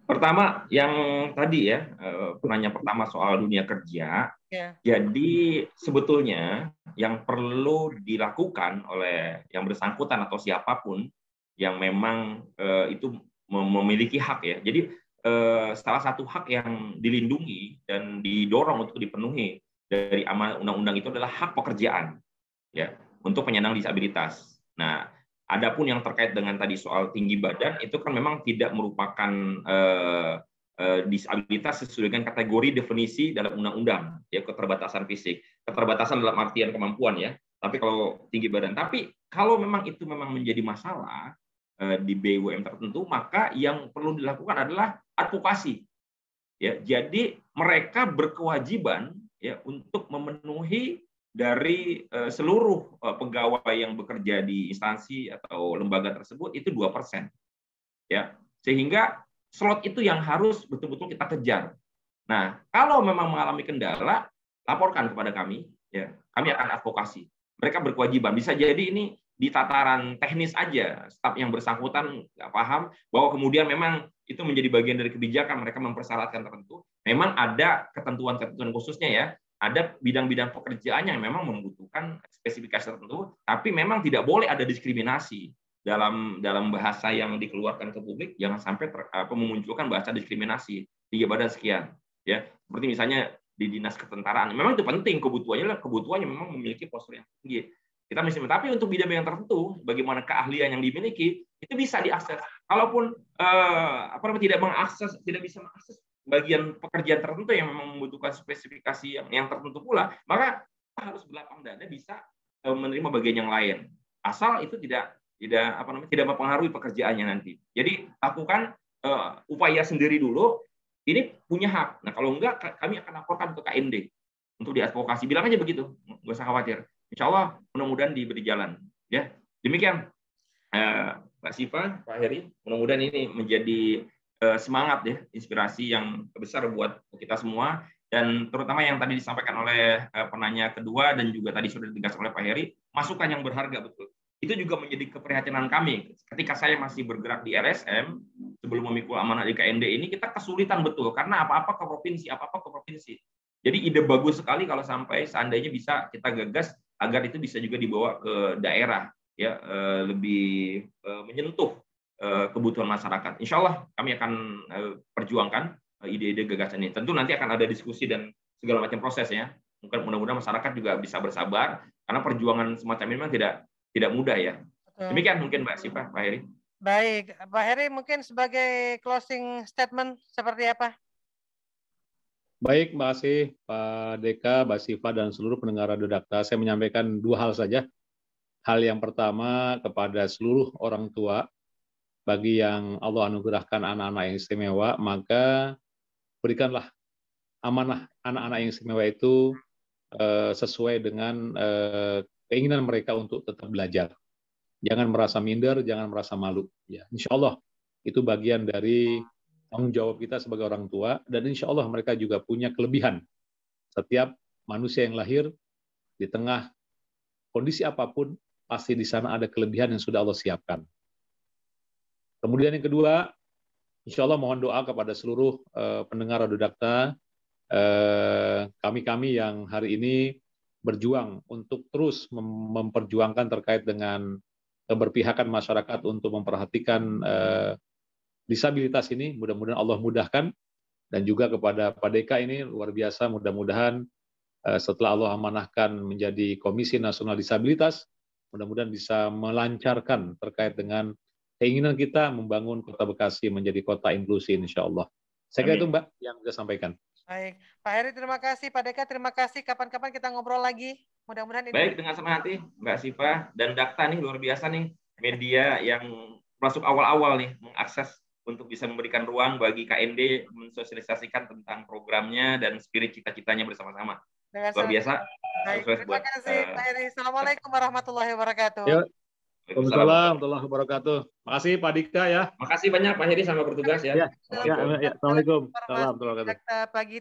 Pertama, yang tadi ya, penanya pertama soal dunia kerja. Ya. Jadi sebetulnya yang perlu dilakukan oleh yang bersangkutan atau siapapun yang memang itu memiliki hak ya. Jadi salah satu hak yang dilindungi dan didorong untuk dipenuhi dari amanat undang-undang itu adalah hak pekerjaan ya untuk penyandang disabilitas. Nah, adapun yang terkait dengan tadi soal tinggi badan itu kan memang tidak merupakan disabilitas sesuai dengan kategori definisi dalam undang-undang ya, keterbatasan fisik, keterbatasan dalam artian kemampuan ya. Tapi kalau tinggi badan, tapi kalau memang itu memang menjadi masalah di BUMN tertentu, maka yang perlu dilakukan adalah advokasi. Ya, jadi mereka berkewajiban ya untuk memenuhi dari seluruh pegawai yang bekerja di instansi atau lembaga tersebut itu 2%. Ya, sehingga slot itu yang harus betul-betul kita kejar. Nah, kalau memang mengalami kendala, laporkan kepada kami, ya, kami akan advokasi. Mereka berkewajiban. Bisa jadi ini di tataran teknis aja, staf yang bersangkutan nggak paham bahwa kemudian memang itu menjadi bagian dari kebijakan mereka mempersyaratkan tertentu. Memang ada ketentuan-ketentuan khususnya ya, ada bidang-bidang pekerjaan yang memang membutuhkan spesifikasi tertentu, tapi memang tidak boleh ada diskriminasi. Dalam bahasa yang dikeluarkan ke publik, jangan sampai memunculkan bahasa diskriminasi tinggi badan sekian ya, seperti misalnya di dinas ketentaraan memang itu penting, kebutuhannya memang memiliki postur yang tinggi, kita mesti, tapi untuk bidang-bidang tertentu bagaimana keahlian yang dimiliki itu bisa diakses. Kalaupun tidak bisa mengakses bagian pekerjaan tertentu yang memang membutuhkan spesifikasi yang tertentu pula, maka harus berlapang dada bisa menerima bagian yang lain, asal itu tidak mempengaruhi pekerjaannya nanti. Jadi lakukan upaya sendiri dulu. Ini punya hak. Nah kalau enggak, kami akan laporkan ke KND untuk diadvokasi. Bilang aja begitu, nggak usah khawatir. Insya Allah mudah-mudahan diberi jalan. Ya, demikian Mbak Siva, Pak Heri. Mudah-mudahan ini menjadi semangat ya, inspirasi yang besar buat kita semua. Dan terutama yang tadi disampaikan oleh penanya kedua dan juga tadi sudah ditegaskan oleh Pak Heri, masukan yang berharga betul. Itu juga menjadi keprihatinan kami. Ketika saya masih bergerak di LSM, sebelum memikul amanah di KND ini, kita kesulitan betul. Karena apa-apa ke provinsi. Jadi ide bagus sekali kalau sampai seandainya bisa kita gagas, agar itu bisa juga dibawa ke daerah, ya lebih menyentuh kebutuhan masyarakat. Insya Allah kami akan perjuangkan ide-ide gagasan ini. Tentu nanti akan ada diskusi dan segala macam prosesnya. Mudah-mudahan masyarakat juga bisa bersabar, karena perjuangan semacam ini memang tidak mudah ya. Demikian mungkin Mbak Siva, Pak Heri. Baik, Pak Heri mungkin sebagai closing statement seperti apa? Baik, terima kasih Pak Deka, Mbak Siva, dan seluruh pendengar Radio Dakta. Saya menyampaikan dua hal saja. Hal yang pertama kepada seluruh orang tua, bagi yang Allah anugerahkan anak-anak yang istimewa, maka berikanlah amanah anak-anak yang istimewa itu sesuai dengan keinginan mereka untuk tetap belajar. Jangan merasa minder, jangan merasa malu. Ya, insya Allah itu bagian dari tanggung jawab kita sebagai orang tua, dan insya Allah mereka juga punya kelebihan. Setiap manusia yang lahir di tengah kondisi apapun, pasti di sana ada kelebihan yang sudah Allah siapkan. Kemudian yang kedua, insya Allah mohon doa kepada seluruh pendengar Radio Dakta, kami yang hari ini berjuang untuk terus memperjuangkan terkait dengan keberpihakan masyarakat untuk memperhatikan disabilitas ini. Mudah-mudahan Allah mudahkan, dan juga kepada Pak Deka ini luar biasa, mudah-mudahan setelah Allah amanahkan menjadi Komisi Nasional Disabilitas, mudah-mudahan bisa melancarkan terkait dengan keinginan kita membangun Kota Bekasi menjadi kota inklusi, insya Allah. Saya kira itu Mbak yang saya sampaikan. Baik, Pak Heri terima kasih, Pak Deka terima kasih. Kapan-kapan kita ngobrol lagi. Mudah-mudahan ini. Baik, dengan senang hati Mbak Siva dan Dakta nih, luar biasa nih, media yang masuk awal-awal nih mengakses untuk bisa memberikan ruang bagi KND mensosialisasikan tentang programnya dan spirit cita-citanya bersama-sama. Luar biasa. Baik, terima kasih Pak Heri. Assalamualaikum warahmatullahi wabarakatuh. Waalaikumsalam warahmatullahi wabarakatuh. Makasih Pak Dika ya. Makasih banyak Pak Heri, sama bertugas ya. Ya, Assalamualaikum. Salam warahmatullahi wabarakatuh. Pagi